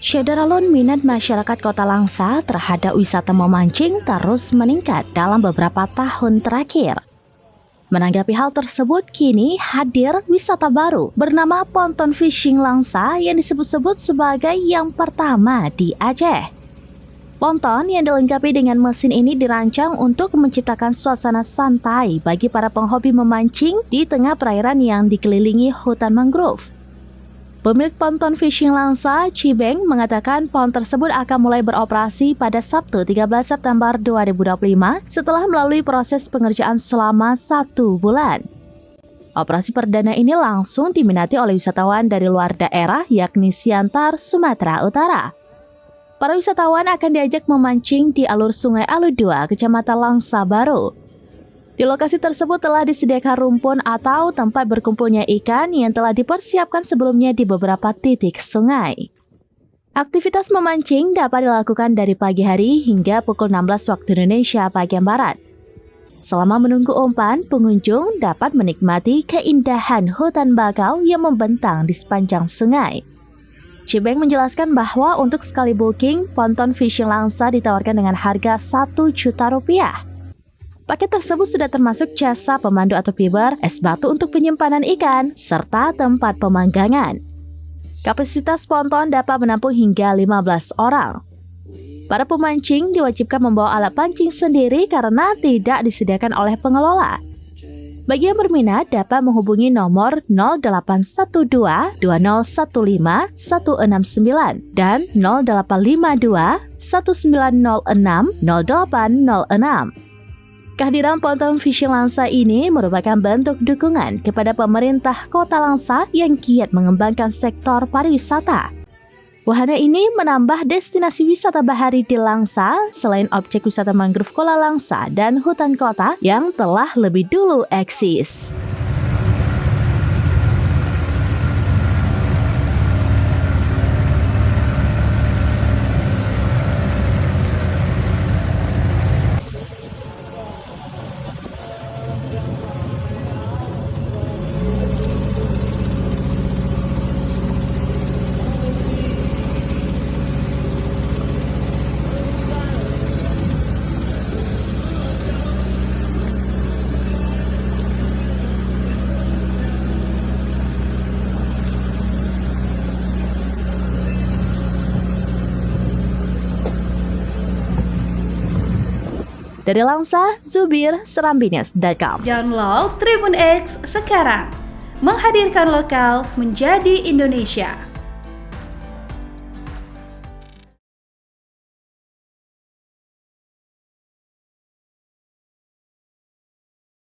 Syederalun minat masyarakat Kota Langsa terhadap wisata memancing terus meningkat dalam beberapa tahun terakhir. Menanggapi hal tersebut, kini hadir wisata baru bernama Ponton Fishing Langsa yang disebut-sebut sebagai yang pertama di Aceh. Ponton yang dilengkapi dengan mesin ini dirancang untuk menciptakan suasana santai bagi para penghobi memancing di tengah perairan yang dikelilingi hutan mangrove. Pemilik Ponton Fishing Langsa, Cibeng, mengatakan pon tersebut akan mulai beroperasi pada Sabtu 13 September 2025 setelah melalui proses pengerjaan selama 1 bulan. Operasi perdana ini langsung diminati oleh wisatawan dari luar daerah yakni Siantar, Sumatera Utara. Para wisatawan akan diajak memancing di alur Sungai Alu 2, Kecamatan Langsa Baru. Di lokasi tersebut telah disediakan rumpun atau tempat berkumpulnya ikan yang telah dipersiapkan sebelumnya di beberapa titik sungai. Aktivitas memancing dapat dilakukan dari pagi hari hingga pukul 16 waktu Indonesia bagian Barat. Selama menunggu umpan, pengunjung dapat menikmati keindahan hutan bakau yang membentang di sepanjang sungai. Cibeng menjelaskan bahwa untuk sekali booking, Ponton Fishing Langsa ditawarkan dengan harga Rp1 juta. Paket tersebut sudah termasuk jasa pemandu atau piber, es batu untuk penyimpanan ikan, serta tempat pemanggangan. Kapasitas ponton dapat menampung hingga 15 orang. Para pemancing diwajibkan membawa alat pancing sendiri karena tidak disediakan oleh pengelola. Bagi yang berminat dapat menghubungi nomor 0812 2015 169 dan 0852 1906 0806. Kehadiran Ponton Fishing Langsa ini merupakan bentuk dukungan kepada pemerintah Kota Langsa yang giat mengembangkan sektor pariwisata. Wahana ini menambah destinasi wisata bahari di Langsa selain objek wisata mangrove Kola Langsa dan hutan kota yang telah lebih dulu eksis. Dari Langsa, Zubir, Serambines.com. Download Tribun X sekarang, menghadirkan lokal menjadi Indonesia.